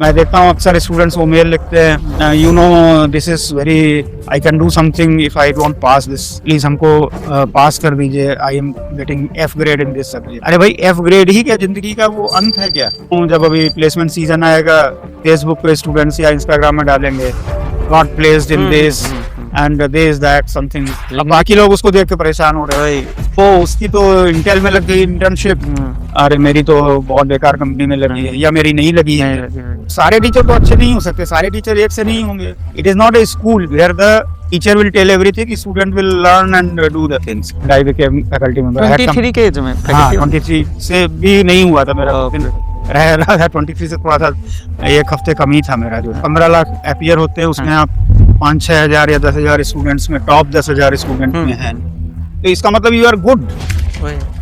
मैं देखता हूँ अक्सर स्टूडेंट्स वो मेल लिखते हैं, you know this is very, I can do something if I don't pass this, please हमको पास कर दीजिए, I am getting F grade in this subject. अरे भाई एफ ग्रेड ही क्या जिंदगी का वो अंत है क्या? जब अभी प्लेसमेंट सीजन आएगा फेसबुक पे स्टूडेंट्स या इंस्टाग्राम में डालेंगे not placed in this and this that something, अब बाकी लोग उसको देख के परेशान हो रहे हैं, तो उसकी तो इंटेल में लग गई इंटर्नशिप, अरे मेरी तो बहुत बेकार कंपनी में लगी है या मेरी नहीं लगी है। सारे टीचर तो अच्छे नहीं हो सकते, सारे टीचर एक से नहीं होंगे। It is not a school where the teacher will tell everything, student will learn and do the things. I became faculty member 23 के एज में। हाँ 23 से भी नहीं हुआ था मेरा, रह रहा था 23 से थोड़ा सा एक हफ्ते कम ही था मेरा। जो 15 लाख एपियर होते हैं उसमें आप 5-6 हजार या 10,000 स्टूडेंट्स में टॉप 10,000 स्टूडेंट में हैं, तो इसका मतलब यू आर गुड।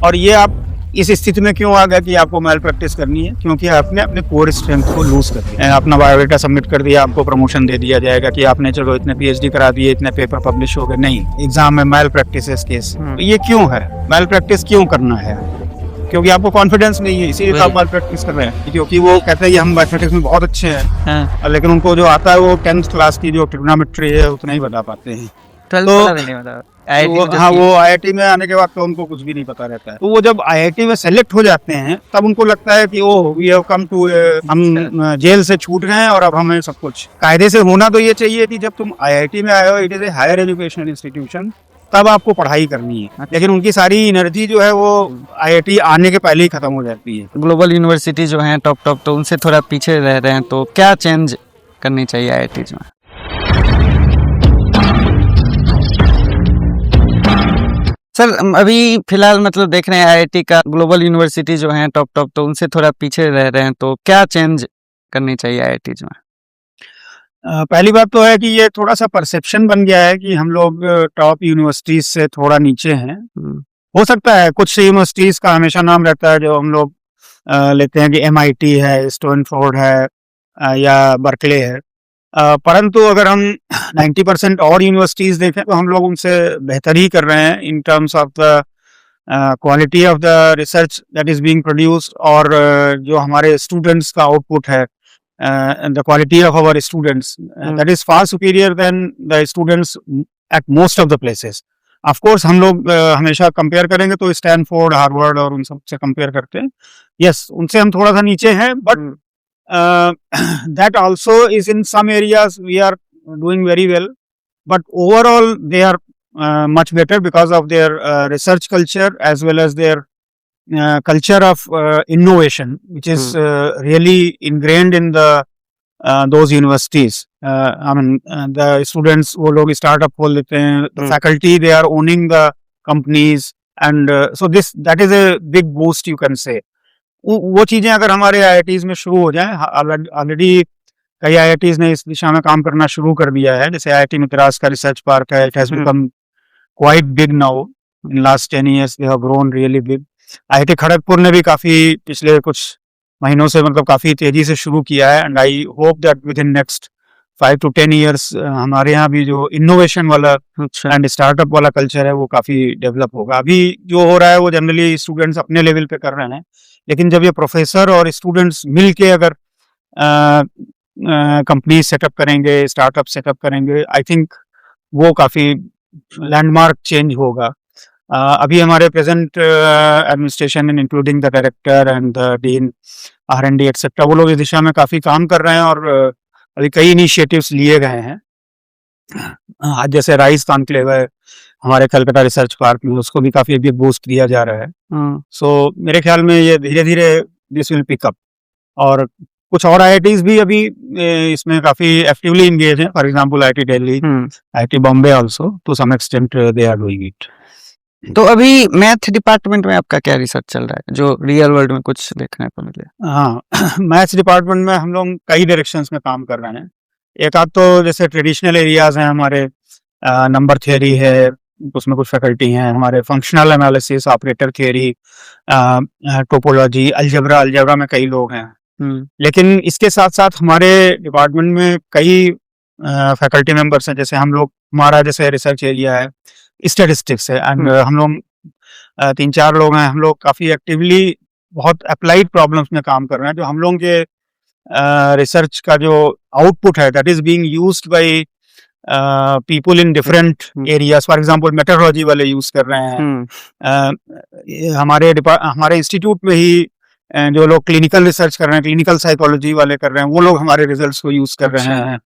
और ये आप इस स्थिति में क्यों आ गया कि आपको मैल प्रैक्टिस करनी है? क्योंकि आपने अपने कोर स्ट्रेंथ को लूज कर दिया, अपना बायोडाटा सबमिट कर दिया, आपको प्रमोशन दे दिया जाएगा कि आपने चलो इतने पीएचडी करा दिए, इतने पेपर पब्लिश हो गए। नहीं, एग्जाम में मैल प्रैक्टिस केस, तो ये क्यों है? मैल प्रैक्टिस क्यों करना है? क्योंकि आपको कॉन्फिडेंस नहीं है, इसीलिए तो आप मैल प्रैक्टिस कर रहे हैं। क्योंकि वो कहते हैं कि हम मैथमेटिक्स में बहुत अच्छे हैं, लेकिन उनको जो आता है वो 10th क्लास की जो ट्रिग्नोमेट्री है उतना ही बता पाते हैं। हाँ, वो आईआईटी में आने के बाद तो उनको कुछ भी नहीं पता रहता है। तो वो जब आईआईटी में सेलेक्ट हो जाते हैं तब उनको लगता है कि oh we have come to, हम जेल से छूट गए हैं और अब हमें सब कुछ कायदे से होना। तो ये चाहिए कि जब तुम आईआईटी में आए हो, it is a higher education institution, तब आपको पढ़ाई करनी है। लेकिन उनकी सारी एनर्जी जो है वो आईआईटी आने के पहले ही खत्म हो जाती है। ग्लोबल यूनिवर्सिटी जो है टॉप तो उनसे थोड़ा पीछे रह रहे हैं, तो क्या चेंज करनी चाहिए आईआईटी में? सर अभी फिलहाल मतलब देख रहे हैं आईआईटी का ग्लोबल यूनिवर्सिटी जो है टॉप तो उनसे थोड़ा पीछे रह रहे हैं, तो क्या चेंज करनी चाहिए आईआईटी में? पहली बात तो है कि ये थोड़ा सा परसेप्शन बन गया है कि हम लोग टॉप यूनिवर्सिटीज से थोड़ा नीचे हैं। हो सकता है कुछ यूनिवर्सिटीज का हमेशा नाम रहता है जो हम लोग लेते हैं कि एमआईटी है, स्टैनफोर्ड है या बर्कले है, परंतु अगर हम 90% और यूनिवर्सिटीज देखें तो हम लोग उनसे बेहतर ही कर रहे हैं in terms of the quality of the research that is being produced, और जो हमारे स्टूडेंट्स का आउटपुट है, the quality of our students that is far superior than the students at most of the places. Of course हम लोग हमेशा compare करेंगे तो स्टैनफोर्ड, हार्वर्ड और उन सब से कंपेयर करते हैं। यस, उनसे हम थोड़ा सा नीचे हैं, but that also is in some areas we are doing very well, but overall they are much better because of their research culture as well as their culture of innovation, which is really ingrained in the those universities. I mean, the students वो लोग startup खोल लेते हैं, the faculty they are owning the companies, and so that is a big boost you can say. वो चीजें अगर हमारे IITs में शुरू हो जाएं, ऑलरेडी कई आईआईटीज ने इस दिशा में काम करना शुरू कर दिया है। जैसे आईआईटी मद्रास का रिसर्च पार्क है, it has become quite big now, in last 10 years they have grown really big. IIT Kharagpur ने भी काफी पिछले कुछ महीनों से मतलब काफी तेजी से शुरू किया है, and I hope that with in next 5 to 10 years हमारे यहाँ भी जो इनोवेशन वाला एंड स्टार्टअप वाला कल्चर है वो काफी डेवलप होगा। अभी जो हो रहा है वो जनरली स्टूडेंट्स अपने लेवल पे कर रहे हैं, लेकिन जब ये प्रोफेसर और स्टूडेंट्स मिल के अगर कंपनी सेटअप करेंगे, स्टार्टअप सेटअप करेंगे, आई थिंक वो काफी लैंडमार्क चेंज होगा। अभी हमारे present administration including the director and the dean R&D etcetera, वो लोग इस दिशा में काफी काम कर रहे हैं और अभी कई इनिशिएटिव्स लिए गए हैं। आज जैसे राइस कॉन्क्लेव है हमारे कलकत्ता रिसर्च पार्क में, उसको भी काफी अभी बूस्ट दिया जा रहा है। सो मेरे ख्याल में ये धीरे धीरे दिस विल पिक अप, और कुछ और आईआईटीज भी अभी इसमें काफी एक्टिवली इंगेज हैं। For example IIT Delhi, IIT Bombay also to some extent they are doing it. तो अभी मैथ डिपार्टमेंट में आपका क्या रिसर्च चल रहा है जो रियल वर्ल्ड में कुछ देखने को मिले? हाँ, मैथ्स डिपार्टमेंट में हम लोग कई डायरेक्शंस में काम कर रहे हैं। एक आध तो जैसे ट्रेडिशनल एरियाज हैं हमारे, नंबर थियरी है, उसमें कुछ फैकल्टी हैं हमारे, functional analysis, operator theory, topology, algebra में कई लोग हैं। लेकिन इसके साथ साथ हमारे डिपार्टमेंट में कई फैकल्टी मेंबर्स हैं। जैसे हम लोग, हमारा जैसे रिसर्च एरिया है स्टैटिस्टिक्स है, एंड हम लोग 3-4 लोग हैं, हम लोग काफी एक्टिवली बहुत अप्लाइड प्रॉब्लम्स में काम कर रहे हैं जो हम लोगों के रिसर्च का जो आउटपुट है that is being used by people in different areas. For example metrology वाले यूज कर रहे हैं। हमारे इंस्टीट्यूट में ही जो लोग क्लिनिकल रिसर्च कर रहे हैं, क्लिनिकल साइकोलॉजी वाले कर रहे हैं, वो लोग हमारे रिजल्ट्स को यूज कर रहे हैं।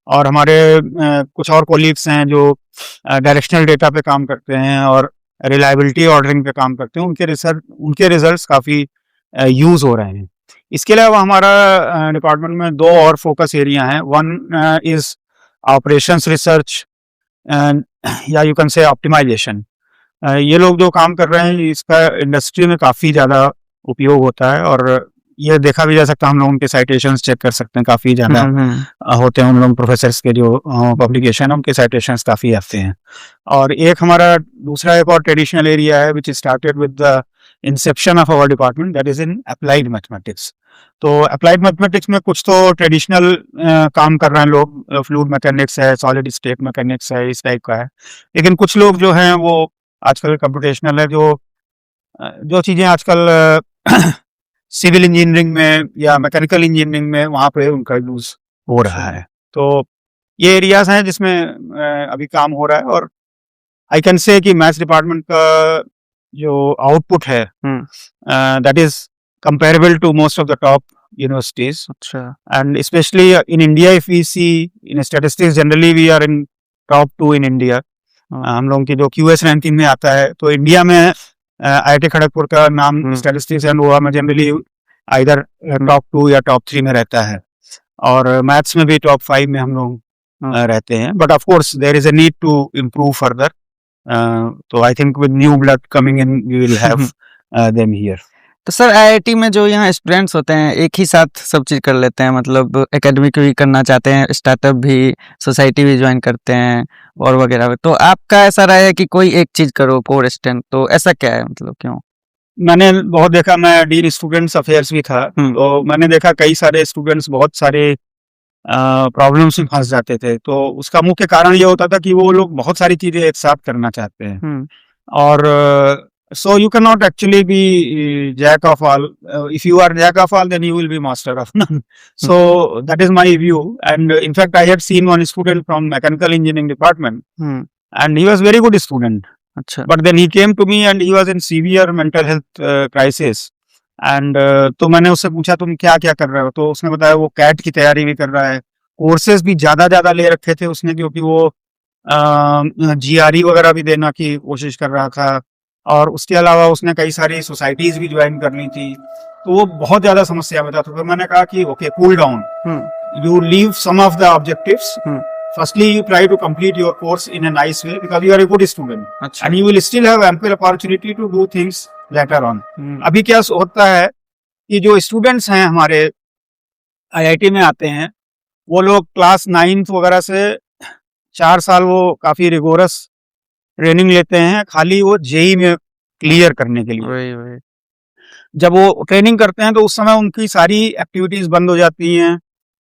और हमारे कुछ और कोलीग्स हैं जो डायरेक्शनल डेटा पे काम करते हैं और रिलायबिलिटी ऑर्डरिंग पे काम करते हैं, उनके रिजल्ट्स काफ़ी यूज हो रहे हैं। इसके अलावा हमारा डिपार्टमेंट में 2 और फोकस एरिया हैं। वन इज ऑपरेशंस रिसर्च या यू कैन से ऑप्टिमाइजेशन। ये लोग जो काम कर रहे हैं इसका इंडस्ट्री में काफ़ी ज़्यादा उपयोग होता है और ये देखा भी जा सकता है। हम लोग उनके साइटेशंस चेक कर सकते हैं, काफ़ी ज़्यादा होते हैं उन लोग प्रोफेसर्स के जो पब्लिकेशन, उनके साइटेशंस काफ़ी आते हैं। और एक हमारा दूसरा एक और ट्रेडिशनल एरिया है which started with the inception of our department, that is in applied mathematics. तो अप्लाइड मैथमेटिक्स में कुछ तो ट्रेडिशनल काम कर रहे हैं लोग, फ्लूइड मैकेनिक्स है, सॉलिड स्टेट मैकेनिक्स है, इस टाइप का है। लेकिन कुछ लोग जो हैं वो आजकल कंप्यूटेशनल है, जो चीज़ें आजकल सिविल इंजीनियरिंग में या मैकेनिकल इंजीनियरिंग में वहाँ पे उनका यूज हो रहा है। तो ये एरियाज हैं जिसमें अभी काम हो रहा है। और आई कैन से कि मैथ्स डिपार्टमेंट का जो आउटपुट है that is comparable to most of the top universities. अच्छा। And specially in India if we see in statistics generally we are in top 2 in India. हम लोगों की जो क्यूएस रैंकिंग में आता है तो इंडिया में IIT खड़गपुर का नाम स्टैटिस्टिक्स एंड वो में जनरली आइदर टॉप 2 या टॉप 3 में रहता है। और मैथ्स में भी टॉप 5 में हम लोग रहते हैं। But of course there is a need to improve further. तो I think with new blood coming in we will have them here. तो सर IIT में जो यहाँ स्टूडेंट्स होते हैं एक ही साथ सब चीज़ कर लेते हैं, मतलब एकेडमिक भी करना चाहते हैं, स्टार्टअप भी, सोसाइटी भी ज्वाइन करते हैं और वगैरह। तो आपका ऐसा रहा है कि कोई एक चीज़ करो कोर स्टैंड, तो ऐसा क्या है, मतलब क्यों? मैंने बहुत देखा, मैं डीन स्टूडेंट्स अफेयर्स भी था, तो मैंने देखा कई सारे स्टूडेंट्स बहुत सारे प्रॉब्लम्स में फंस जाते थे। तो उसका मुख्य कारण ये होता था कि वो लोग बहुत सारी चीजें एक साथ करना चाहते हैं। और so you cannot actually be jack of all. If you are jack of all, then you will be master of none. So that is my view. And in fact, I had seen one student from mechanical engineering department, and he was very good student. अच्छा। But then he came to me and he was in severe mental health crisis. And तो मैंने उससे पूछा तुम क्या क्या कर रहे हो? तो उसने बताया वो कैट की तैयारी भी कर रहा है, कोर्सेज भी ज्यादा ले रखे थे उसने, क्योंकि वो GRE वगैरह भी देना की कोशिश कर रहा था। और उसके अलावा उसने कई सारी सोसाइटीज भी ज्वाइन कर ली थी। तो वो बहुत ज्यादा समस्या में था। तो फिर मैंने कहा कि okay, cool down, you leave some of the objectives. Firstly you try to complete your course in a nice way because you are a good student and you will still have ample opportunity to do things later on. अभी क्या होता है कि जो students हैं हमारे IIT में आते हैं, वो लोग क्लास 9th वगैरह से 4 साल वो काफी रिगोरस ट्रेनिंग लेते हैं, खाली वो JEE में क्लियर करने के लिए। वही। जब वो ट्रेनिंग करते हैं तो उस समय उनकी सारी एक्टिविटीज बंद हो जाती हैं।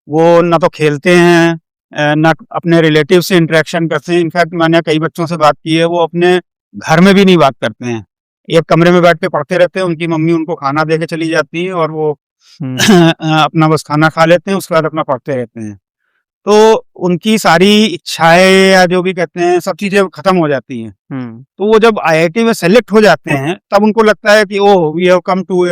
वो ना तो खेलते हैं, ना अपने रिलेटिव से इंटरेक्शन करते हैं। इनफैक्ट मैंने कई बच्चों से बात की है, वो अपने घर में भी नहीं बात करते हैं, एक कमरे में बैठ के पढ़ते रहते हैं। उनकी मम्मी उनको खाना दे के चली जाती है और वो अपना बस खाना खा लेते हैं, उसके बाद अपना पढ़ते रहते हैं। तो उनकी सारी इच्छाएं या जो भी कहते हैं सब चीजें खत्म हो जाती हैं। तो वो जब IIT में सेलेक्ट हो जाते हैं तब उनको लगता है कि oh we have come to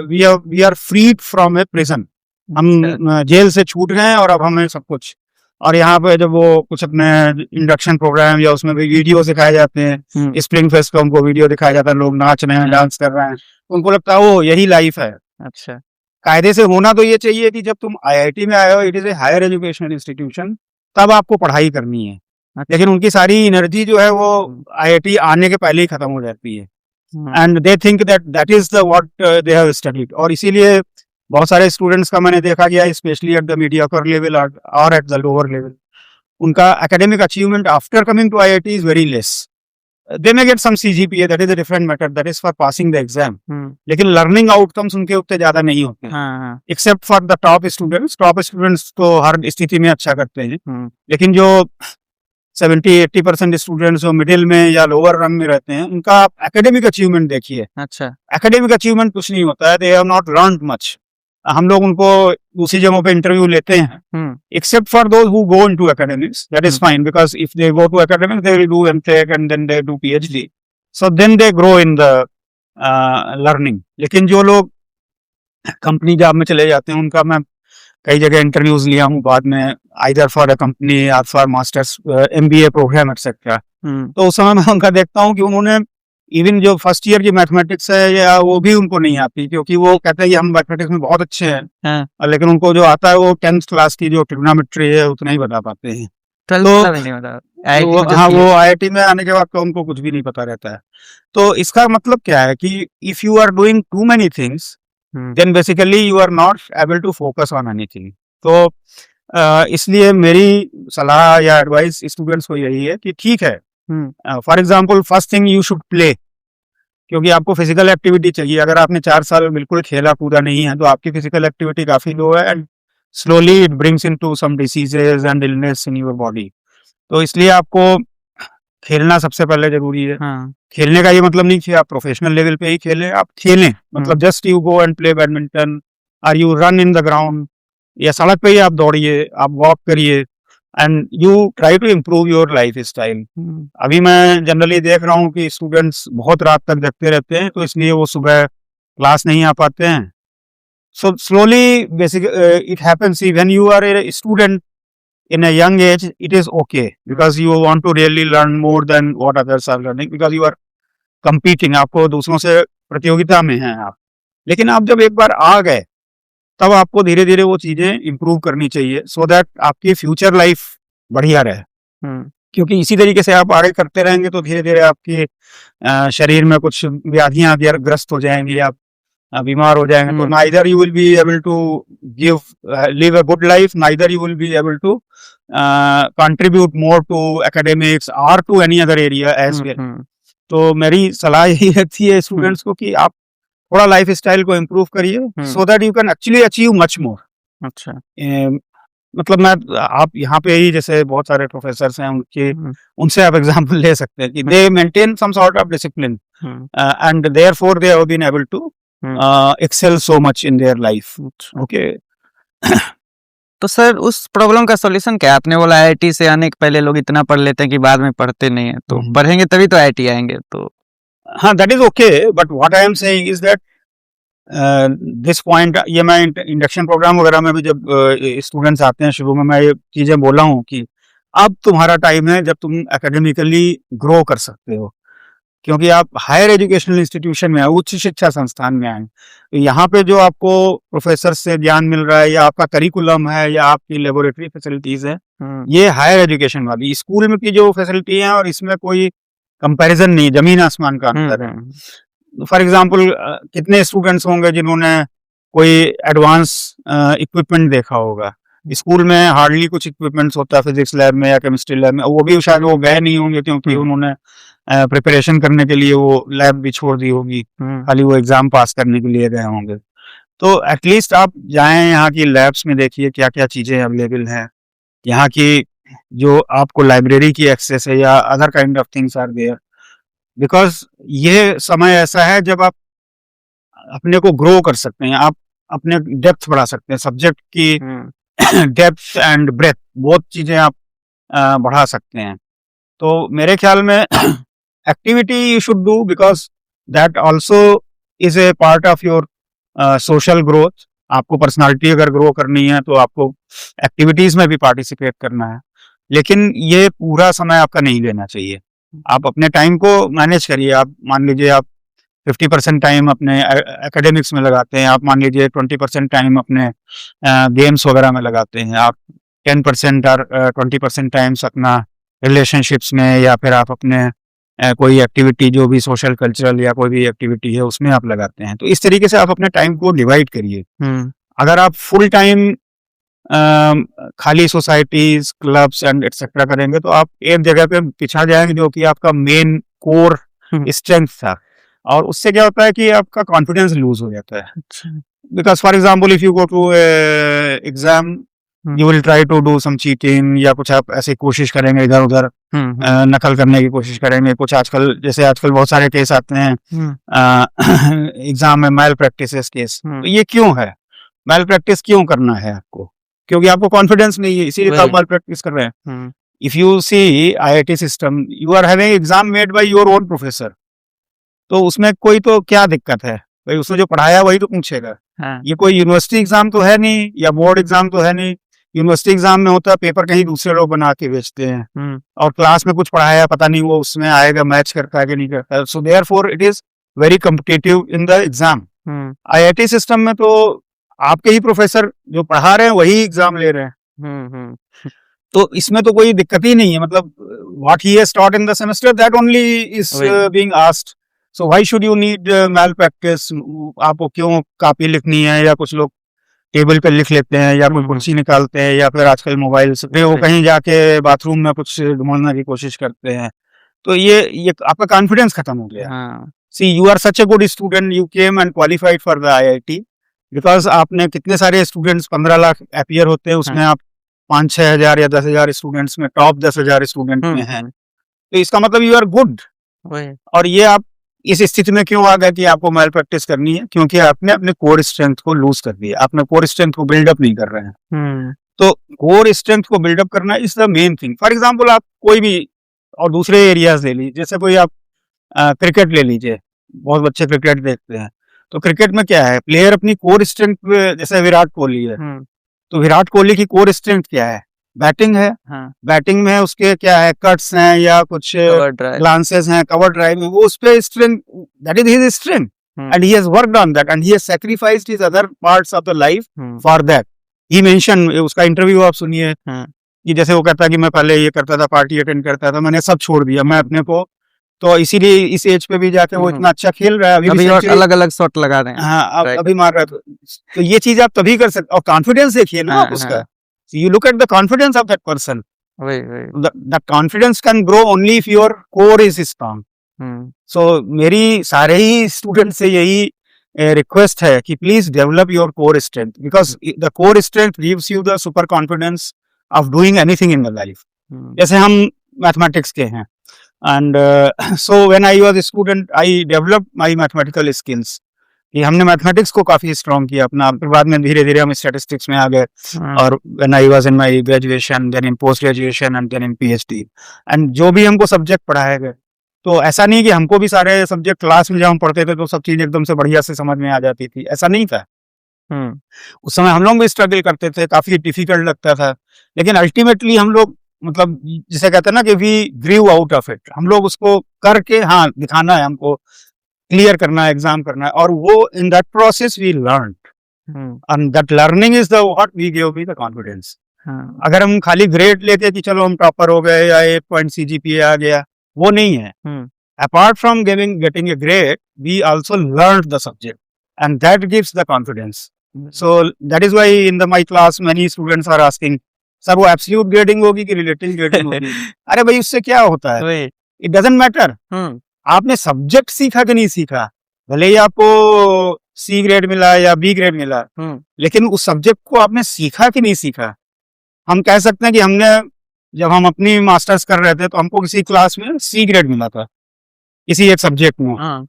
we are freed from a prison, हम जेल से छूट गए हैं और अब हमें सब कुछ। और यहाँ पे जब वो कुछ अपने इंडक्शन प्रोग्राम या उसमें भी वीडियो दिखाए जाते हैं, स्प्रिंग फेस्ट का उनको वीडियो दिखाया जाता है, लोग नाच रहे हैं, डांस कर रहे हैं, उनको लगता है वो यही लाइफ है। अच्छा। कायदे से होना तो ये चाहिए कि जब तुम IIT में आए हो, it is a higher educational institution, तब आपको पढ़ाई करनी है। लेकिन उनकी सारी एनर्जी जो है वो IIT आने के पहले ही खत्म हो जाती है। And they think that is the what they have studied. और इसीलिए बहुत सारे स्टूडेंट्स का मैंने देखा गया, specially at the mediocre level और एट द लोअर लेवल, उनका academic achievement after coming to IIT is very less. They may get some CGPA, that is a different matter, that is for passing the exam. लेकिन learning outcomes उनके उतने ज्यादा नहीं होते, except for the top students. Top students तो हर स्थिति में अच्छा करते हैं, लेकिन जो 70-80% स्टूडेंट्स जो मिडिल में या लोअर रंग में रहते हैं, उनका एकेडमिक अचीवमेंट देखिए। अच्छा। एकेडमिक अचीवमेंट कुछ नहीं होता है, they have not learned much. हम लोग उनको दूसरी जगहों पे इंटरव्यू लेते हैं, except for those who go into academics. That is fine, because if they go to academics, they will do MTech and then they do PhD. So then they grow in the learning. लेकिन जो लोग company job में चले जाते हैं, उनका मैं कई जगह इंटरव्यूज लिया हूँ बाद में, either for a company or for masters MBA programme etcetera. तो उस समय मैं उनका देखता हूँ कि उन्होंने इवन जो फर्स्ट ईयर की मैथमेटिक्स है या वो भी उनको नहीं आती, क्योंकि वो कहते हैं कि हम मैथमेटिक्स में बहुत अच्छे हैं, लेकिन उनको जो आता है वो 10th क्लास की जो ट्रिग्नोमेट्री है उतना ही बता पाते हैं। हाँ, वो IIT में आने के बाद तो उनको कुछ भी नहीं पता रहता है। तो इसका मतलब क्या है कि if you are doing too many things, then basically you are not able to focus on anything. तो इसलिए मेरी सलाह या एडवाइस स्टूडेंट्स को यही है कि ठीक है, for example first thing you should play, क्योंकि आपको फिजिकल एक्टिविटी चाहिए। अगर आपने 4 साल बिल्कुल खेला कूदा नहीं है तो आपकी फिजिकल एक्टिविटी काफी लो है, and slowly it brings into some diseases and illness in your body. तो इसलिए आपको खेलना सबसे पहले जरूरी है। खेलने का ये मतलब नहीं कि आप प्रोफेशनल लेवल पे ही खेलें, आप खेलें, मतलब just you go and play badminton, और you run in the ground, या सड़क पे ही आप दौड़िए, आप वॉक करिए, and you try to improve your life style. अभी मैं जनरली देख रहा हूँ कि स्टूडेंट्स बहुत रात तक जगते रहते हैं, तो इसलिए वो सुबह क्लास नहीं आ पाते हैं। So slowly basic it happens when you are a student in a young age, it is okay, because you want to really learn more than what others are learning, because you are competing, आपको दूसरों से प्रतियोगिता में हैं आप। लेकिन आप जब एक बार आ गए, तब आपको धीरे धीरे वो चीजें इम्प्रूव करनी चाहिए, सो दैट आपकी फ्यूचर लाइफ बढ़िया रहे। क्योंकि इसी तरीके से आप आगे करते रहेंगे तो धीरे धीरे आपके शरीर में कुछ व्याधियां ग्रस्त हो जाएंगी, आप बीमार हो जाएंगे। तो neither you will be able to give live a good life, neither you will be able to contribute more to academics और to any other area as well. तो मेरी सलाह यही रहती है स्टूडेंट्स को कि आप थोड़ा लाइफ स्टाइल को इम्प्रूव करिए, so that you can actually achieve much more. अच्छा, मतलब मैं आप यहाँ पे ही जैसे बहुत सारे प्रोफेसर्स हैं, उनसे आप एग्जांपल ले सकते हैं कि they maintain some sort of discipline, and therefore they have been able to excel so much in their life. Okay. तो सर उस प्रॉब्लम का सॉल्यूशन क्या है? आपने बोला IIT से आने के पहले लोग इतना पढ़ लेते हैं कि बाद में पढ़ते नहीं है, तो पढ़ेंगे तभी तो IIT आएंगे। तो हाँ, that is okay, but what I am saying is that this point, ये मैं इंडक्शन प्रोग्राम वगैरह में भी जब स्टूडेंट्स आते हैं, शुरू में मैं ये चीजें बोला हूँ कि अब तुम्हारा टाइम है जब तुम एकेडमिकली ग्रो कर सकते हो, क्योंकि आप हायर एजुकेशनल इंस्टीट्यूशन में, उच्च शिक्षा संस्थान में आए, तो यहाँ पे जो आपको प्रोफेसर से ज्ञान मिल रहा है, या आपका करिकुलम है, या आपकी लेबोरेटरी फैसिलिटीज है, ये हायर एजुकेशन वाली। स्कूल में की जो फैसिलिटी है और इसमें कोई कंपैरिजन नहीं, जमीन आसमान का अंतर है। फॉर एग्जाम्पल, कितने स्टूडेंट्स होंगे जिन्होंने कोई एडवांस इक्विपमेंट देखा होगा? स्कूल में हार्डली कुछ इक्विपमेंट्स होता है फिजिक्स लैब में या केमिस्ट्री लैब में, वो भी शायद वो गए नहीं होंगे, क्योंकि उन्होंने प्रिपरेशन करने के लिए वो लैब भी छोड़ दी होगी, खाली वो एग्जाम पास करने के लिए गए होंगे। तो एटलीस्ट आप जाएं, यहाँ की लैब्स में देखिए क्या क्या चीजें अवेलेबल हैं, यहाँ की जो आपको लाइब्रेरी की एक्सेस है, या other kind of things are there, because ये समय ऐसा है जब आप अपने को ग्रो कर सकते हैं, आप अपने डेप्थ बढ़ा सकते हैं, सब्जेक्ट की डेप्थ एंड ब्रेथ, बहुत चीजें आप बढ़ा सकते हैं। तो मेरे ख्याल में activity you should do, because that also is a part of your social growth. आपको पर्सनालिटी अगर ग्रो करनी है तो आपको एक्टिविटीज में भी पार्टिसिपेट करना है, लेकिन ये पूरा समय आपका नहीं लेना चाहिए। आप अपने टाइम को मैनेज करिए। आप मान लीजिए आप 50% टाइम अपने एकेडमिक्स में लगाते हैं, आप मान लीजिए 20% टाइम अपने गेम्स वगैरह में लगाते हैं, आप 10% और 20% टाइम्स अपना रिलेशनशिप्स में, या फिर आप अपने कोई एक्टिविटी जो भी सोशल कल्चरल या कोई भी एक्टिविटी है उसमें आप लगाते हैं। तो इस तरीके से आप अपने टाइम को डिवाइड करिए। अगर आप फुल टाइम खाली सोसाइटीज, क्लब्स एंड एक्सेट्रा करेंगे तो आप एक जगह पे पिछड़ जाएंगे, जो कि आपका मेन कोर स्ट्रेंथ था, और उससे क्या होता है कि आपका कॉन्फिडेंस लूज हो जाता है। Because for example, if you go to exam, you will try to do some cheating, या कुछ आप ऐसे कोशिश करेंगे, इधर उधर नकल करने की कोशिश करेंगे। कुछ आजकल बहुत सारे केस आते हैं एग्जाम में, मैल प्रैक्टिसेस केस। तो ये क्यों है? मैल प्रैक्टिस क्यों करना है आपको? क्योंकि आपको कॉन्फिडेंस नहीं है, इसीलिए तो आप वही। मैल प्रैक्टिस कर रहे हैं। Hmm, if you see IIT system, you are having exam made by your own professor, तो उसमें कोई तो क्या दिक्कत है भाई? उसने जो पढ़ाया वही तो पूछेगा। हाँ, ये कोई यूनिवर्सिटी एग्जाम तो है नहीं, या बोर्ड एग्जाम तो है नहीं। यूनिवर्सिटी एग्जाम में होता है पेपर कहीं दूसरे लोग बना के बेचते हैं, हम्म, और क्लास में कुछ पढ़ाया पता नहीं वो उसमें आएगा, मैच करता है कि नहीं करता है। So therefore it is very competitive in the exam. Hmm, IIT system में तो आपके ही प्रोफेसर जो पढ़ा रहे हैं वही एग्जाम ले रहे हैं, हम्म, तो इसमें तो कोई दिक्कत ही नहीं है। मतलब what he has taught in the semester that only is वही। Being asked, so why should you need malpractice? आपको क्यों कॉपी लिखनी है? या कुछ लोग टेबल पे लिख लेते हैं, या कोई हम्म, कुर्सी निकालते हैं, या फिर आजकल मोबाइल से वो वही। कहीं जाके बाथरूम में कुछ ढूंढने की कोशिश करते हैं। तो ये आपका कॉन्फिडेंस खत्म हो गया। हाँ, see you are such a good student, you came and qualified for the IIT, because आपने कितने सारे स्टूडेंट्स, 15 लाख अपियर होते हैं उसमें, हाँ, आप 5-6 हजार या 10,000 स्टूडेंट्स में टॉप 10,000 स्टूडेंट में हैं, तो इसका मतलब यू आर गुड। वही। और ये आप इस स्थिति में क्यों आ गए कि आपको मैल प्रैक्टिस करनी है? क्योंकि आपने अपने कोर स्ट्रेंथ को लूज कर दिया, आपने कोर स्ट्रेंथ को बिल्डअप नहीं कर रहे हैं। हम्म, तो कोर स्ट्रेंथ को बिल्डअप करना is the main thing. For example आप कोई भी और दूसरे एरियाज ले लीजिए, जैसे कोई आप क्रिकेट ले लीजिए, बहुत बच्चे क्रिकेट देखते हैं, तो क्रिकेट में क्या है, प्लेयर अपनी कोर स्ट्रेंथ, जैसे विराट कोहली है, तो विराट कोहली की कोर स्ट्रेंथ क्या है? बैटिंग है। हाँ, बैटिंग में उसके क्या है, कट्स हैं या कुछ कवर ड्राइव। ग्लांसेस हैं, कवर ड्राइव है, वो उस पे strength, that is his strength, and he has worked on that and he has sacrificed his other parts of the life for that. He mention, उसका interview आप सुनिए, हाँ, कि जैसे वो कहता है कि मैं पहले ये करता था, पार्टी अटेंड करता था, मैंने सब छोड़ दिया, मैं अपने को, तो इसीलिए इस एज पे भी जाके वो इतना अच्छा खेल रहा है। अभी भी अभी और century- अलग अलग शॉट लगा रहे हैं। हाँ, Right. अभी मार रहा है, तो ये चीज आप तभी कर सकते, और कॉन्फिडेंस देखिए ना हाँ, आप उसका, हाँ। You look at the confidence of that person. वही, वही। The confidence can grow only if your core is strong. So मेरी सारे ही स्टूडेंट से यही रिक्वेस्ट है कि please develop your core strength, because the core strength gives you the super confidence of doing anything in the life. जैसे हम mathematics के हैं, and so when I was student I develop my mathematical skills, कि हमने mathematics को काफी strong किया अपना, फिर बाद में धीरे धीरे हम स्टैटिस्टिक्स में आ गए, और when I was in my graduation, then in post graduation and then in PhD, and जो भी हमको सब्जेक्ट पढ़ाए गए, तो ऐसा नहीं कि हमको भी सारे सब्जेक्ट क्लास में जब हम पढ़ते थे तो सब चीज एकदम से बढ़िया से समझ में आ जाती थी, ऐसा नहीं था। उस समय हम लोग भी स्ट्रगल करते थे, काफी डिफिकल्ट लगता था, लेकिन अल्टीमेटली हम लोग, मतलब जिसे कहते हैं ना कि we grieve out of it, हम लोग उसको करके, हाँ दिखाना है हमको, क्लियर करना है, एग्जाम करना है, और वो in that process we learn, and that learning is the what we give me the confidence. अगर हम खाली ग्रेड लेते कि चलो हम टॉपर हो गए या 8 पॉइंट सीजीपीए आ गया, वो नहीं है। Apart from getting a grade, we also learned the subject, and that gives the confidence. So that is why in my class many students are asking, sir वो एब्सोल्यूट ग्रेडिंग होगी कि relative grading होगी? अरे भाई उससे क्या होता है, इट डजंट मैटर। आपने सब्जेक्ट सीखा कि नहीं सीखा, भले ही आपको सी ग्रेड मिला या बी ग्रेड मिला, लेकिन उस सब्जेक्ट को आपने सीखा कि नहीं सीखा। हम कह सकते हैं कि हमने, जब हम अपनी मास्टर्स कर रहे थे तो हमको किसी क्लास में सी ग्रेड मिला था किसी एक सब्जेक्ट में,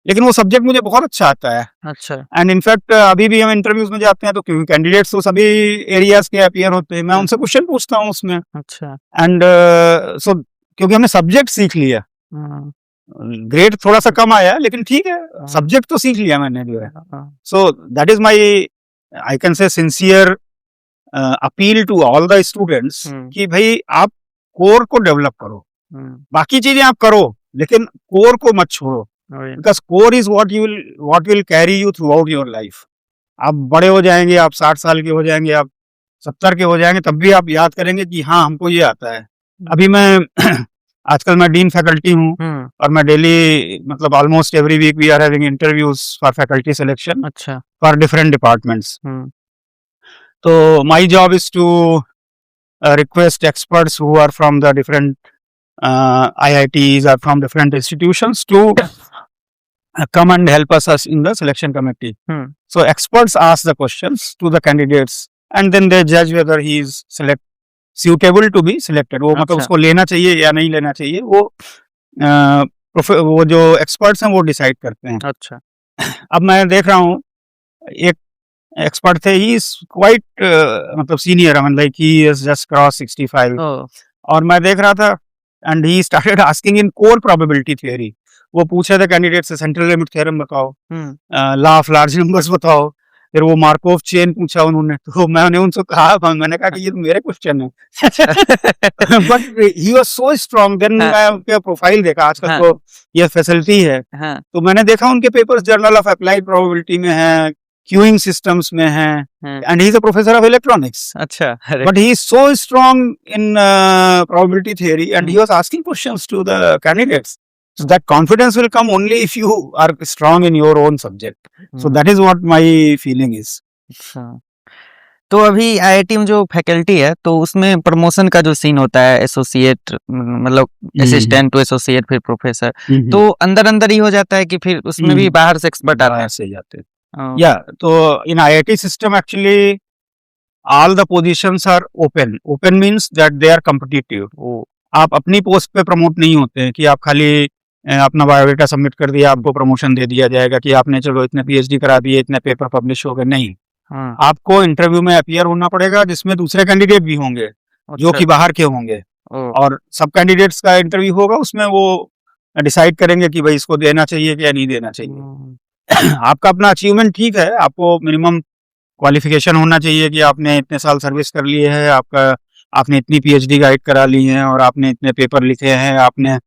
लेकिन वो सब्जेक्ट मुझे बहुत अच्छा आता है। अच्छा। एंड इनफैक्ट अभी भी हम इंटरव्यूज में जाते हैं तो क्योंकि कैंडिडेट्स तो सभी एरियाज के अपियर होते हैं, मैं उनसे क्वेश्चन पूछता हूँ उसमें। अच्छा। एंड सो क्योंकि हमने सब्जेक्ट सीख लिया, ग्रेड थोड़ा सा कम आया लेकिन ठीक है, सब्जेक्ट तो सीख लिया मैंने जो है। So that is my, I can say sincere appeal to all the students कि भाई आप कोर को डेवलप करो, बाकी चीजें आप करो लेकिन कोर को मत छोड़ो, because core is what will carry you through out your life. आप बड़े हो जाएंगे, आप 60 साल के हो जाएंगे, आप 70 के हो जाएंगे, तब भी आप याद करेंगे कि हाँ हमको ये आता है। अभी मैं आजकल मैं डीन फैकल्टी हूँ, और मैं डेली, मतलब almost every week we are having interviews for faculty selection, अच्छा, फॉर डिफरेंट डिपार्टमेंट्स। तो my job is to request experts who are from the different IITs or from different institutions to come and help us in the selection committee. So experts ask the questions to the candidates and then they judge whether he is suitable to be selected. वो मतलब उसको लेना चाहिए या नहीं लेना चाहिए, वो जो experts हैं वो decide करते हैं। अच्छा। अब मैं देख रहा हूँ एक एक्सपर्ट थे, ही इज क्वाइट मतलब senior, like he is just cross 65। और मैं देख रहा था and he started asking in core probability theory. वो पूछ रहे थे कैंडिडेट से सेंट्रल लिमिट थ्योरम बताओ, लॉ ऑफ लार्ज नंबर्स बताओ, फिर वो मार्कोव चेन पूछा उन्होंने, तो मैंने उनसे कहा, मैंने कहा कि ये तो मेरे क्वेश्चन है। But he was so strong. Then मैं उनका प्रोफाइल देखा, आजकल तो ये फैसिलिटी है, तो मैंने देखा उनके papers journal of applied probability में है, क्यूइंग सिस्टम्स में है, and he is a professor of electronics. अच्छा, but he is so strong in probability theory and he was asking questions to the candidates. So that confidence will come only if you are strong in your own subject. So that is what my feeling is. अच्छा, तो अभी IIT में जो faculty है तो उसमें promotion का जो सीन होता है, एसोसिएट मतलब असिस्टेंट टू एसोसिएट फिर प्रोफेसर, तो अंदर अंदर ही हो जाता है कि फिर उसमें भी बाहर से एक्सपर्ट आता है? से जाते हैं या तो in IIT system actually all the positions are open. Open means that they are competitive. आप अपनी पोस्ट पे प्रमोट नहीं होते हैं कि आप खाली अपना बायोडाटा सबमिट कर दिया, आपको प्रमोशन दे दिया जाएगा कि आपने चलो इतने पीएचडी करा दिए, इतने पेपर पब्लिश हो गए. नहीं, आपको इंटरव्यू में अपीयर होना पड़ेगा जिसमें दूसरे कैंडिडेट भी होंगे जो कि बाहर के होंगे, और सब कैंडिडेट्स का इंटरव्यू होगा. उसमें वो डिसाइड करेंगे कि भाई इसको देना चाहिए या नहीं देना चाहिए. आपका अपना अचीवमेंट ठीक है, आपको मिनिमम क्वालिफिकेशन होना चाहिए कि आपने इतने साल सर्विस कर लिए है, आपने इतनी पीएचडी गाइड करा ली है, और आपने इतने पेपर लिखे हैं, आपने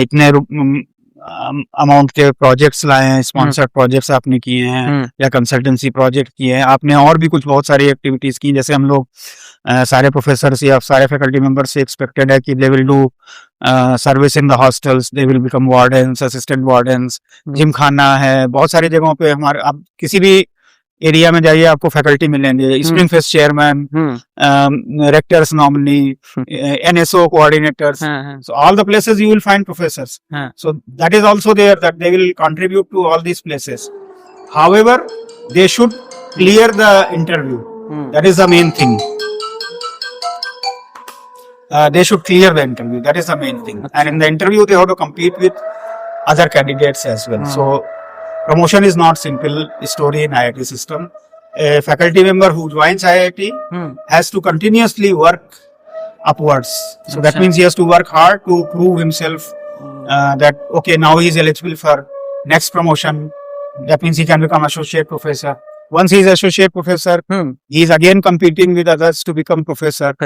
इतने अमाउंट के प्रोजेक्ट्स लाए हैं, स्पॉन्सर्ड प्रोजेक्ट्स आपने किए हैं या कंसल्टेंसी प्रोजेक्ट किए हैं, आपने और भी कुछ बहुत सारी एक्टिविटीज की. जैसे हम लोग सारे प्रोफेसर्स या सारे फैकल्टी मेंबर्स से एक्सपेक्टेड है कि they will do service in the hostels, they will become wardens, assistant wardens, gym खाना है, बहुत सारी जगहों पे हमारे. आप किसी भी एरिया में जाइए आपको फैकल्टी मिलेंगे, spring fest chairman, rector's nominee, NSO coordinators. So all the places you will find professors. So that is also there, that they will contribute to all these places. However, they should clear the interview. That is the main thing. They should clear the interview. That is the main thing. And in the interview, they have to compete with other candidates as well. So promotion is not simple story in IIT system. A faculty member who joins IIT has to continuously work upwards. So that means he has to work hard to prove himself that okay, now he is eligible for next promotion. That means he can become associate professor. Once he is associate professor, he is again competing with others to become professor.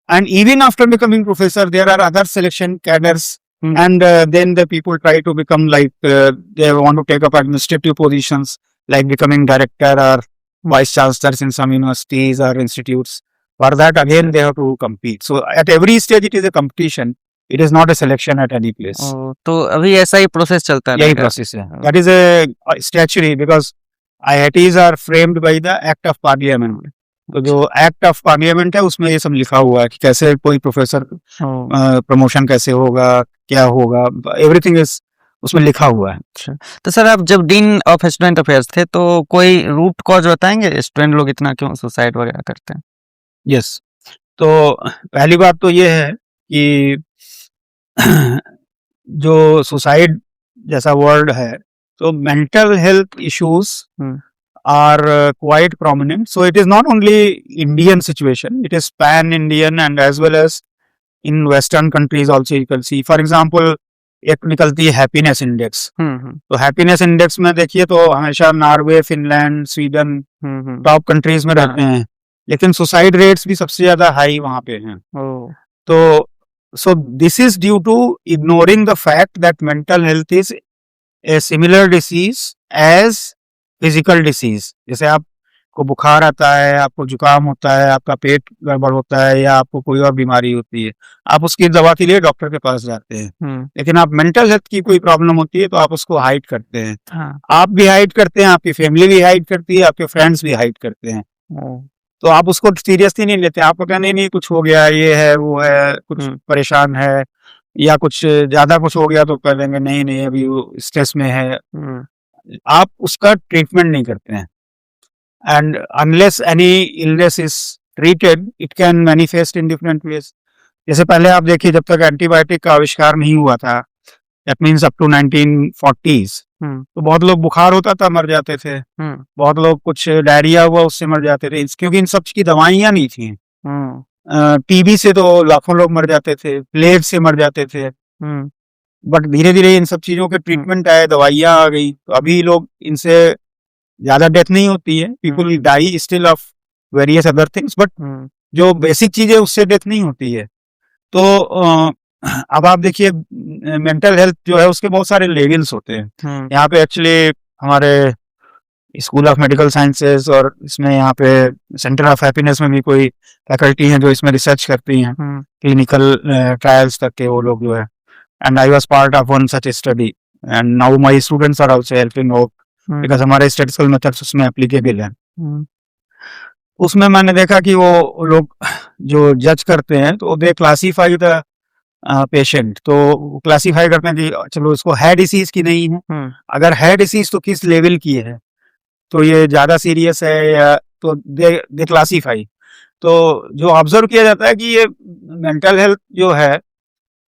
And even after becoming professor, there are other selection cadres. And then the people try to become like they want to take up administrative positions, like becoming director or vice chancellors in some universities or institutes. For that, again, they have to compete. So at every stage, it is a competition. It is not a selection at any place. तो अभी ऐसा ही process चलता है? यही process है. That is a statutory, because IITs are framed by the Act of Parliament. तो जो act of parliament है उसमें ये सब लिखा हुआ है कि कैसे कोई प्रोफेसर प्रमोशन कैसे होगा, क्या होगा, एवरीथिंग इज उसमें लिखा हुआ है. अच्छा, तो सर आप जब डीन ऑफ स्टूडेंट अफेयर्स थे तो कोई रूट कॉज बताएंगे स्टूडेंट लोग इतना क्यों सुसाइड वगैरह करते हैं? यस, तो पहली बात तो ये है कि जो सुसाइड जैसा वर्ड है, तो mental health issues are quite prominent. So it is not only Indian situation, it is pan-Indian and as well as in Western countries also you can see. For example, एक निकलती है happiness index. तो happiness index में देखिए तो हमेशा Norway, Finland, Sweden top countries में रहते हैं, लेकिन सुसाइड रेट्स भी सबसे ज्यादा हाई वहां पे हैं. तो so this is due to ignoring the fact that mental health is a similar disease as physical disease. जैसे आपको बुखार आता है, आपको जुकाम होता है, आपका पेट गड़बड़ होता है, या आपको कोई और बीमारी होती है, आप उसकी दवा के लिए डॉक्टर के पास जाते हैं. लेकिन आप मेंटल हेल्थ की कोई प्रॉब्लम होती है तो आप उसको हाइड करते हैं. आप भी हाइड करते हैं, आपकी फैमिली भी हाइड करती है, आपके फ्रेंड्स भी हाइड करते हैं. तो आप उसको सीरियसली नहीं लेते. आपको कहना नहीं कुछ हो गया, ये है वो है, कुछ परेशान है, या कुछ ज्यादा कुछ हो गया तो कह देंगे नहीं अभी वो स्ट्रेस में है. आप उसका ट्रीटमेंट नहीं करते हैं. And unless any illness is treated, it can manifest in different ways. जैसे पहले आप देखिए, जब तक एंटीबायोटिक का आविष्कार नहीं हुआ था that means up to 1940s। तो बहुत लोग बुखार होता था मर जाते थे, बहुत लोग कुछ डायरिया हुआ उससे मर जाते थे, क्योंकि इन सब की दवाइयां नहीं थी। टीबी से तो लाखों लोग मर जाते थे, प्लेग से मर जाते थे। बट धीरे धीरे इन सब चीजों के ट्रीटमेंट आए, दवाइयां आ गई, तो अभी लोग इनसे ज्यादा डेथ नहीं होती है। People die still of various other things, but जो बेसिक चीजें उससे डेथ नहीं होती है। तो अब आप देखिए मेंटल हेल्थ जो है उसके बहुत सारे लेवल्स होते हैं। यहाँ पे एक्चुअली हमारे स्कूल ऑफ मेडिकल साइंसेज और इसमें यहाँ पे सेंटर ऑफ हैप्पीनेस में भी कोई फैकल्टी है जो इसमें रिसर्च करती हैं, क्लिनिकल ट्रायल्स तक के वो लोग जो है। And I was part of one such study and now my students are also helping out because हमारे स्टैटिस्टिकल मेथड्स उसमें एप्लीकेबल है। उसमें मैंने देखा कि वो लोग जो जज करते हैं तो दे क्लासीफाई द पेशेंट, तो क्लासीफाई करते हैं कि चलो इसको है डिसीज की नहीं है, अगर है डिसीज तो किस लेवल की है, तो ये ज्यादा सीरियस है या, तो दे क्लासीफाई। तो जो ऑब्जर्व किया जाता है कि ये मेंटल हेल्थ जो है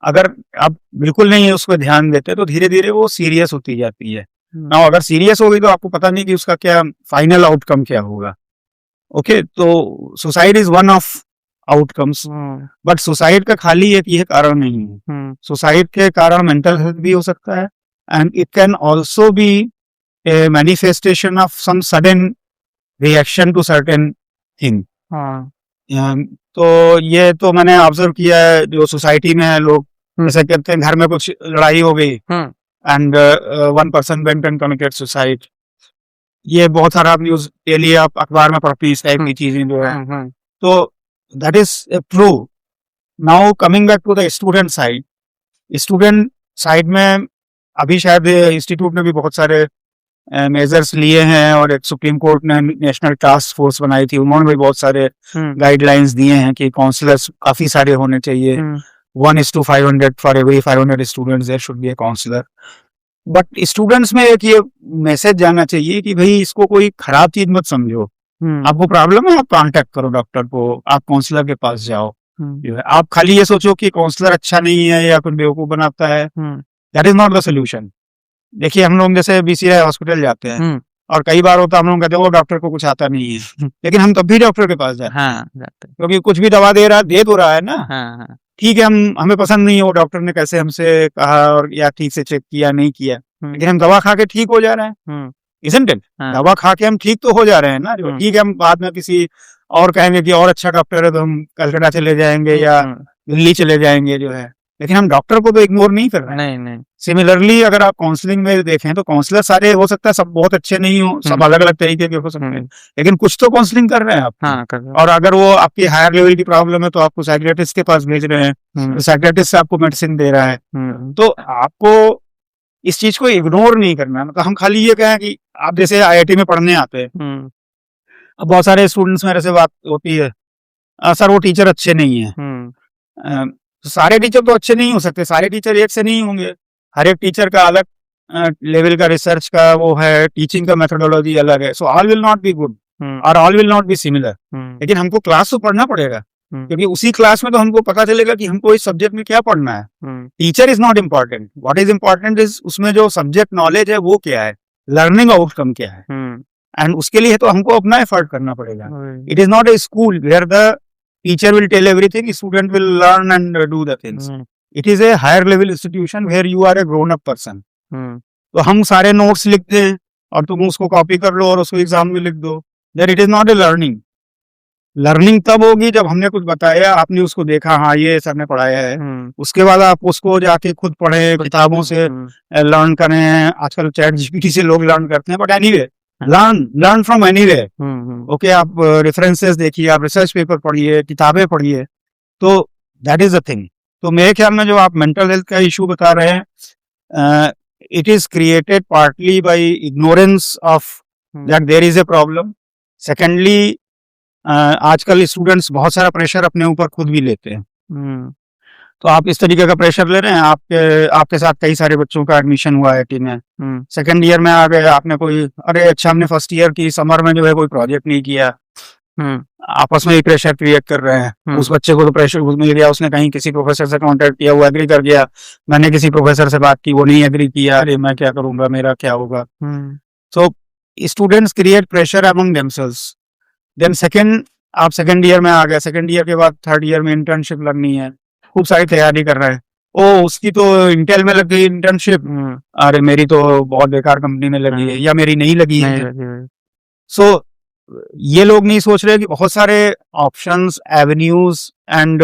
अगर आप बिल्कुल नहीं उस पर ध्यान देते तो धीरे धीरे वो सीरियस होती जाती है ना। अगर सीरियस होगी तो आपको पता नहीं कि उसका क्या फाइनल आउटकम क्या होगा। ओके, तो suicide is one of outcomes, but suicide का खाली एक ये कारण नहीं है। सुसाइड के कारण मेंटल हेल्थ भी हो सकता है and it can also be a manifestation of some sudden reaction to certain thing. तो ये तो मैंने ऑब्जर्व किया है, जो सोसाइटी में है लोग जैसे कहते हैं घर में कुछ लड़ाई हो गई and one person went and committed suicide. ये बहुत सारा न्यूज डेली आप अखबार में पढ़ती इस टाइप की चीजें जो है। तो that is true. Now coming back to the student side में अभी शायद इंस्टीट्यूट ने भी बहुत सारे मेजर्स लिए हैं और एक सुप्रीम कोर्ट ने नेशनल टास्क फोर्स बनाई थी, उन्होंने भी बहुत सारे गाइडलाइंस दिए हैं कि काउंसलर्स काफी सारे होने चाहिए। 1:500 for every 500 students there should be a counsellor. But students में एक ये मैसेज जाना चाहिए कि भाई इसको कोई खराब चीज मत समझो। आपको प्रॉब्लम है, आप कांटेक्ट करो डॉक्टर को, आप काउंसलर के पास जाओ। आप खाली ये सोचो कि काउंसलर अच्छा नहीं है या फिर बेवकूफ बनाता है, that is not the solution. देखिए हम लोग जैसे बीसीआई हॉस्पिटल जाते हैं और कई बार होता है हम लोग कहते हैं वो डॉक्टर को कुछ आता नहीं है, लेकिन हम तब भी डॉक्टर के पास जाते हैं क्योंकि कुछ भी दवा दे तो रहा है ना। ठीक है, हमें पसंद नहीं है वो डॉक्टर ने कैसे हमसे कहा और या ठीक से चेक किया नहीं किया, लेकिन हम दवा खा के ठीक हो जा रहे हैं, isn't it? दवा खा के हम ठीक तो हो जा रहे हैं ना। ठीक है, हम बाद में किसी और कहेंगे कि और अच्छा डॉक्टर है तो हम कलकत्ता चले जाएंगे या दिल्ली चले जाएंगे जो है, लेकिन हम डॉक्टर को तो इग्नोर नहीं कर रहे हैं। नहीं। सिमिलरली अगर आप काउंसलिंग में देखें तो काउंसलर सारे हो सकता है सब बहुत अच्छे नहीं हो, सब अलग अलग तरीके के हो सकते हैं, लेकिन कुछ तो काउंसलिंग कर रहे हैं आप। कर रहे हैं। और अगर वो आपकी हायर लेवल की प्रॉब्लम है तो आपको साइकियाट्रिस्ट के पास भेज रहे हैं, तो साइकियाट्रिस्ट आपको मेडिसिन दे रहा है। तो आपको इस चीज को इग्नोर नहीं करना है। मतलब हम खाली ये कहें कि आप जैसे IIT में पढ़ने आते हैं, अब बहुत सारे स्टूडेंट्स मेरे से बात होती है, सर वो टीचर अच्छे नहीं है। सारे टीचर तो अच्छे नहीं हो सकते, सारे टीचर एक से नहीं होंगे, हर एक टीचर का अलग लेवल का रिसर्च का वो है, टीचिंग का मेथोडोलॉजी अलग है। So all will not be good और all will not be similar. लेकिन हमको क्लास तो पढ़ना पड़ेगा क्योंकि उसी क्लास में तो हमको पता चलेगा कि हमको इस सब्जेक्ट में क्या पढ़ना है। Teacher is not important, what is important is उसमें जो सब्जेक्ट नॉलेज है वो क्या है, लर्निंग आउटकम क्या है, एंड उसके लिए तो हमको अपना एफर्ट करना पड़ेगा। It is not a school where the teacher will tell everything, student will learn and do the things. It is a higher level institution where you are a grown up person. तो हम सारे notes लिख दें और तुम उसको copy कर लो और उसको एग्जाम में लिख दो, there it is not a learning. Learning तब होगी जब हमने कुछ बताया, आपने उसको देखा, हाँ ये सर ने पढ़ाया है, उसके बाद आप उसको जाके खुद पढ़े, किताबों से लर्न करें। आजकल चैट जीपीटी से लोग लर्न करते हैं, but anyway learn from anywhere. Okay, आप रेफरेंसेस देखिए, आप रिसर्च पेपर पढ़िए, किताबें पढ़िए, तो दैट इज द थिंग। तो मेरे ख्याल में जो आप मेंटल हेल्थ का इशू बता रहे हैं, it is created partly by ignorance of that there is a problem. Secondly, आजकल स्टूडेंट्स बहुत सारा प्रेशर अपने ऊपर खुद भी लेते हैं। तो आप इस तरीके का प्रेशर ले रहे हैं, आपके साथ कई सारे बच्चों का एडमिशन हुआ IIT में, सेकंड ईयर में आ गए, आपने कोई, अरे अच्छा हमने फर्स्ट ईयर की समर में जो है कोई प्रोजेक्ट नहीं किया, आपस में ही प्रेशर क्रिएट कर रहे हैं। उस बच्चे को तो प्रेशर मिल गया, उसने कहीं किसी प्रोफेसर से कांटेक्ट किया, वो एग्री कर गया। मैंने किसी प्रोफेसर से बात की, वो नहीं एग्री किया, अरे मैं क्या करूंगा, मेरा क्या होगा। So students create pressure among themselves. Then second, आप सेकंड ईयर में आ गए, सेकंड ईयर के बाद थर्ड ईयर में इंटर्नशिप लगनी है, खूब सारी तैयारी कर रहे हैं। ओ उसकी तो इंटेल में लग गई इंटर्नशिप, अरे मेरी तो बहुत बेकार कंपनी में लगी है, या मेरी नहीं लगी है। सो ये लोग नहीं सोच रहे कि बहुत सारे ऑप्शंस, एवेन्यूज एंड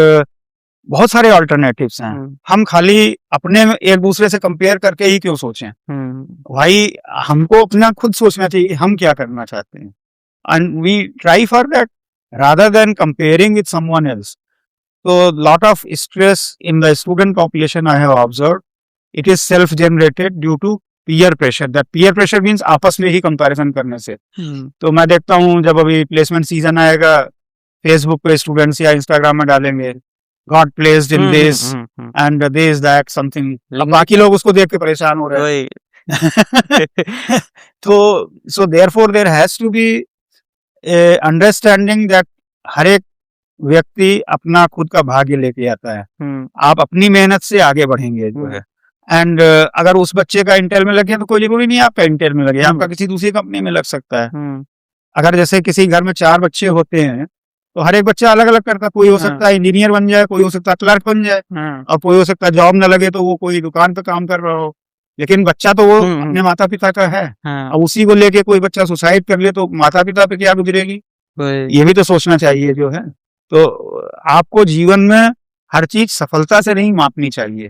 बहुत सारे अल्टरनेटिव्स हैं। हम खाली अपने एक दूसरे से कंपेयर करके ही क्यों सोचें। भाई हमको अपना खुद सोचना चाहिए कि हम क्या करना चाहते हैं, and we try for that rather than comparing with someone else. So lot of stress in the student population I have observed, it is self generated due to peer pressure. That peer pressure means आपस में ही comparison करने से। तो मैं देखता हूँ जब अभी प्लेसमेंट सीजन आएगा, फेसबुक पे स्टूडेंट्स या इंस्टाग्राम में डालेंगे got placed in this and this that something, बाकी लोग उसको देख के परेशान हो रहे हैं। तो so therefore there has to be understanding that हर एक व्यक्ति अपना खुद का भाग्य लेके आता है। आप अपनी मेहनत से आगे बढ़ेंगे जो है। एंड अगर उस बच्चे का इंटेल में लगे तो कोई जरूरी नहीं आपका इंटेल में लगे, आपका किसी दूसरी कंपनी में लग सकता है। अगर जैसे किसी घर में 4 बच्चे होते हैं तो हर एक बच्चा अलग अलग करता है। कोई हो सकता है इंजीनियर बन जाए, कोई हो सकता है क्लर्क बन जाए, और कोई हो सकता है जॉब न लगे तो वो कोई दुकान पे काम कर रहा हो, लेकिन बच्चा तो वो अपने माता पिता का है। अब उसी को लेके कोई बच्चा सुसाइड कर ले तो माता पिता पे क्या गुजरेगी, ये भी तो सोचना चाहिए जो है। तो आपको जीवन में हर चीज सफलता से नहीं मापनी चाहिए।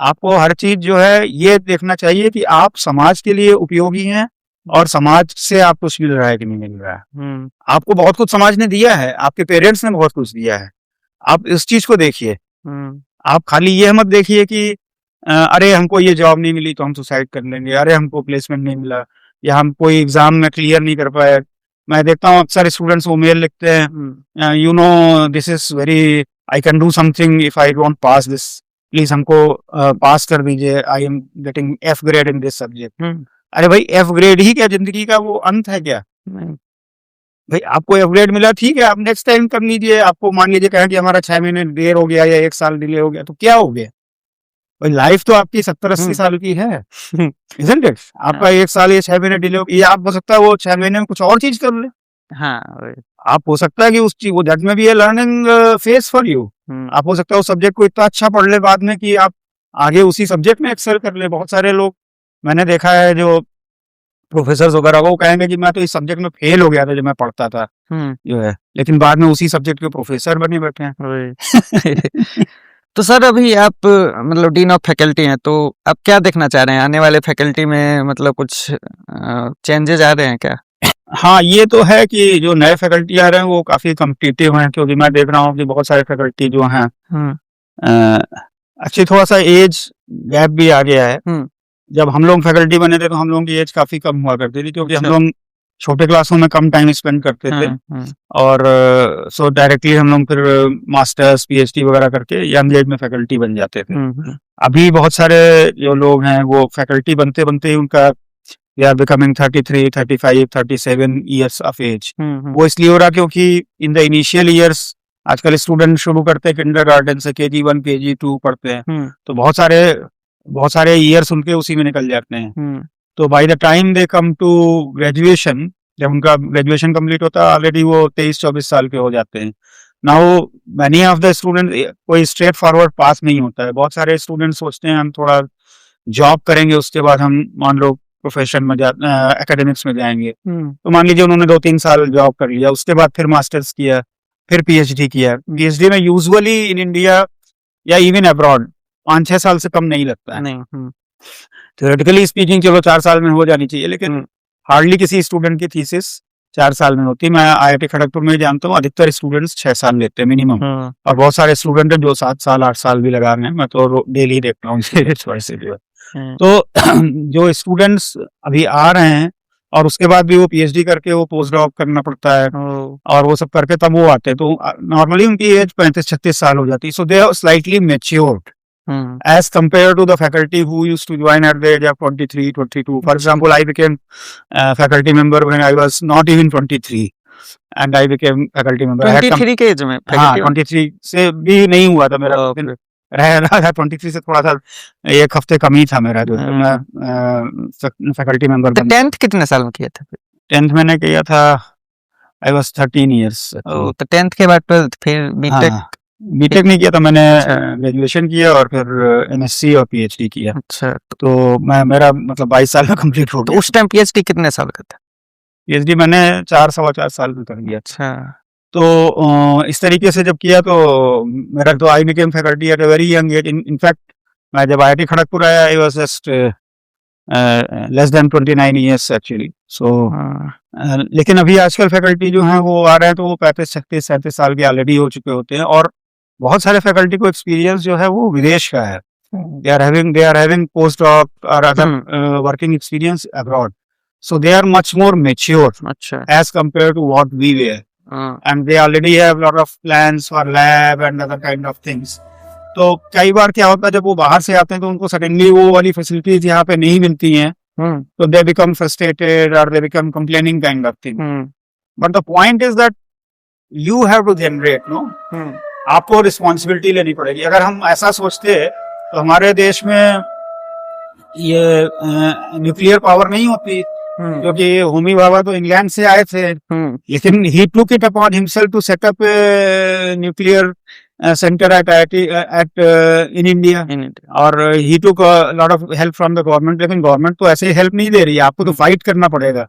आपको हर चीज जो है ये देखना चाहिए कि आप समाज के लिए उपयोगी हैं और समाज से आपको कुछ मिल रहा है कि नहीं मिल रहा है। आपको बहुत कुछ समाज ने दिया है, आपके पेरेंट्स ने बहुत कुछ दिया है, आप इस चीज को देखिए। आप खाली ये मत देखिए कि अरे हमको ये जॉब नहीं मिली तो हम सुसाइड कर लेंगे, अरे हमको प्लेसमेंट नहीं मिला, या हम कोई एग्जाम में क्लियर नहीं कर पाए। मैं देखता हूँ अक्सर स्टूडेंट्स वो मेल लिखते हैं, you know this is very, I can do something if I don't pass this, please हमको पास कर दीजिए, I am getting F grade in this subject. अरे भाई F ग्रेड ही क्या जिंदगी का वो अंत है क्या? भाई आपको F ग्रेड मिला, ठीक है, आप नेक्स्ट टाइम कर लीजिए। आपको मान लीजिए कहें कि हमारा 6 महीने देर हो गया या 1 साल डिले हो गया, तो क्या हो गया भाई? लाइफ तो आपकी 70-80 साल की है, isn't it? आपका 1 साल या 6 महीने डिले हो गया, आप हो सकता है वो 6 महीने में कुछ और चीज कर ले। हाँ, आप हो सकता है कि उस चीज वो दैट में भी ए लर्निंग फेज फॉर यू। आप हो सकता है उस सब्जेक्ट को इतना अच्छा पढ़ ले बाद में कि आप आगे उसी सब्जेक्ट में एक्सेल कर ले। बहुत सारे लोग मैंने देखा है जो प्रोफेसर वगैरह, वो कहेंगे कि मैं तो इस सब्जेक्ट में फेल हो गया था जब मैं पढ़ता था जो है, लेकिन बाद में उसी सब्जेक्ट के प्रोफेसर बने बैठे हैं। तो सर अभी आप मतलब डीन ऑफ फैकल्टी हैं, तो आप क्या देखना चाह रहे हैं आने वाले फैकल्टी में, मतलब कुछ चेंजेस आ रहे हैं क्या? हाँ, ये तो है कि जो नए फैकल्टी आ रहे हैं वो काफी कम्पिटिटिव हैं, क्योंकि मैं देख रहा हूँ कि बहुत सारे फैकल्टी जो हैं अच्छी, थोड़ा सा एज गैप भी आ गया है। जब हम लोग फैकल्टी बने थे तो हम लोगों की एज काफी कम हुआ करती थी, क्योंकि हम लोग छोटे क्लासों में कम टाइम स्पेंड करते थे, और सो डायरेक्टली हम लोग फिर मास्टर्स PhD वगैरह करके यंग एज में फैकल्टी बन जाते थे। अभी बहुत सारे जो लोग हैं वो फैकल्टी बनते बनते ही उनका they are becoming 33, 35, 37 years of age. वो इसलिए हो रहा क्योंकि इन द इनिशियल ईयर्स आजकल स्टूडेंट शुरू करते हैं किंडरगार्टन से, KG1 KG2 पढ़ते हैं, तो बहुत सारे ईयर्स उनके उसी में निकल जाते हैं। तो by the time they come to graduation, जब उनका ग्रेजुएशन कंप्लीट होता है ऑलरेडी वो 23-24 साल के हो जाते हैं। Now many of the student कोई स्ट्रेट फॉरवर्ड पास नहीं होता है। बहुत सारे स्टूडेंट सोचते हैं हम थोड़ा जॉब करेंगे उसके बाद हम मान लो प्रोफेशन में एकेडमिक्स में जाएंगे। तो मान लीजिए उन्होंने 2-3 साल जॉब कर लिया, उसके बाद फिर मास्टर्स किया, फिर PhD किया। PhD में यूजुअली इन इंडिया या इवन अब्रॉड 5-6 साल से कम नहीं लगता है। थ्योरेटिकली स्पीकिंग चलो 4 साल में हो जानी चाहिए, लेकिन हार्डली किसी स्टूडेंट की थीसिस 4 साल में होती है। मैं IIT खड़गपुर में जानता हूँ अधिकतर स्टूडेंट्स 6 साल लेते हैं मिनिमम, और बहुत सारे स्टूडेंट हैं जो 7 साल 8 साल भी लगा रहे हैं। मैं तो डेली देखता हूँ से जो है। तो जो स्टूडेंट्स अभी आ रहे हैं और उसके बाद भी वो PhD करके वो पोस्ट डॉक करना पड़ता है, और वो सब करके तब वो आते हैं, तो नॉर्मली उनकी एज 35-36 साल हो जाती है। So they are slightly matured as compared to the faculty who used to join at the age of 23, 22. For example, I became a faculty member when I was not even 23. And I became faculty member. 23 के as में हाँ, faculty में? 23 से भी नहीं हुआ था मेरा, ओके। रह रहा था 23 से थोड़ा सा, एक हफ्ते कम ही था मेरा जो है, मैं फैकल्टी मेंबर तो बन। 10th कितने साल में किया था फिर? 10th मैंने किया था, आई वाज 13 इयर्स। ओ, तो 10th के बाद फिर बीटेक? हाँ, बीटेक नहीं किया था मैंने, ग्रेजुएशन किया और फिर एमएससी और पीएचडी किया। अच्छा, तो मेरा मतलब 22 साल में कंप्लीट हो तो गया। उस टाइम पीएचडी कितने साल का था? पीएचडी मैंने 4-4.25 साल में कर लिया। अच्छा। तो इस तरीके से जब किया तो मेरा तो I became faculty at a very young age. In fact मैं जब आईआईटी खड़गपुर आया, I was just less than 29 years actually. So लेकिन अभी आजकल फैकल्टी जो हैं वो आ रहे हैं तो वो 35, 36, 37 साल के ऑलरेडी हो चुके होते हैं, और बहुत सारे फैकल्टी को एक्सपीरियंस जो है वो विदेश का है। They are having post doc और other working experience abroad, so they are much more mature अच्छा। as compared to what we were, and they already have lot of plans for lab and other kind of things. तो कई बार क्या होता है जब वो बाहर से आते हैं तो उनको सडनली वो वाली फैसिलिटीज यहाँ पे नहीं मिलती हैं, तो दे बिकम फ्रस्ट्रेटेड और they become complaining kind of thing. But the point is that you have to generate, no, आपको रिस्पॉन्सिबिलिटी लेनी पड़ेगी। अगर हम ऐसा सोचते तो हमारे देश में ये न्यूक्लियर पावर नहीं होती, क्योंकि होमी भाभा तो इंग्लैंड से आए थे, लेकिन he took it upon himself to set up nuclear centre at in India, और he took lot of help from the government. लेकिन गवर्नमेंट तो ऐसे ही हेल्प नहीं दे रही है, आपको तो फाइट करना पड़ेगा।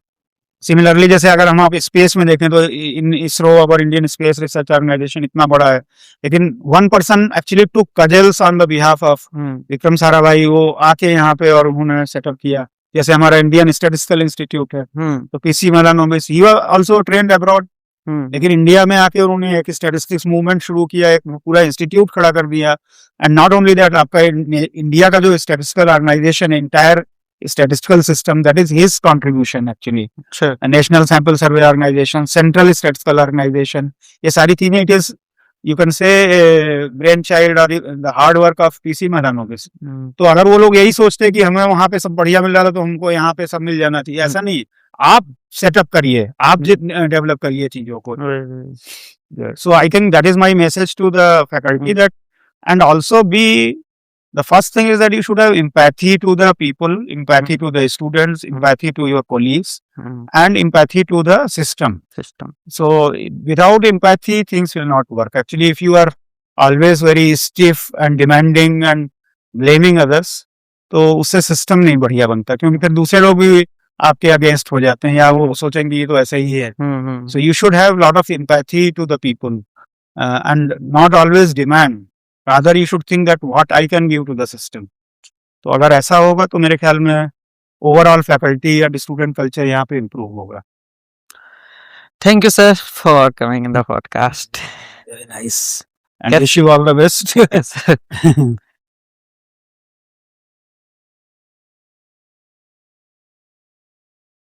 सिमिलरली जैसे अगर हम आप स्पेस में देखें तो इन इसरो और इंडियन स्पेस रिसर्च ऑर्गेनाइजेशन इतना बड़ा है, लेकिन one person actually took cudgels on the behalf of Vikram Sarabhai. वो आके यहाँ पे और उन्होंने सेटअप किया। जैसे हमारा इंडियन स्टैटिस्टिकल इंस्टीट्यूट है, तो PC Mahalanobis he was also trained abroad, लेकिन इंडिया में आके उन्होंने एक स्टैटिस्टिक्स मूवमेंट शुरू किया, एक पूरा इंस्टीट्यूट खड़ा कर दिया। एंड नॉट ओनली दैट, आपका इंडिया का जो स्टैटिस्टिकल ऑर्गेनाइजेशन है, entire statistical system, that is his contribution actually. Sure. A national sample survey organization, central statistical organization, ये सारी चीजें, it is, you can say, brainchild or the hard work of PC मेलानोबिस। तो अगर वो लोग यही सोचते हैं कि हमें वहां पे सब बढ़िया मिल रहा था तो हमको यहाँ पे सब मिल जाना चाहिए, ऐसा नहीं। आप सेटअप करिए, आप डेवलप करिए चीजों को। So I think that is my message to the faculty, that, and also be, the first thing is that you should have empathy to the people, empathy to the students, empathy to your colleagues, and empathy to the system. So without empathy, things will not work. Actually, if you are always very stiff and demanding and blaming others, तो उससे system नहीं बढ़िया बनता, क्योंकि फिर दूसरे लोग भी आपके अगेंस्ट हो जाते हैं, या वो सोचेंगे ये तो ऐसा ही है। So you should have lot of empathy to the people, and not always demand. Rather you should think that what I can give to the system. तो अगर ऐसा होगा तो मेरे ख्याल में ओवरऑल फैकल्टी या स्टूडेंट कल्चर यहाँ पे इम्प्रूव होगा। Thank you, sir, for coming in the podcast. Very nice. And wish you all the best. Yes.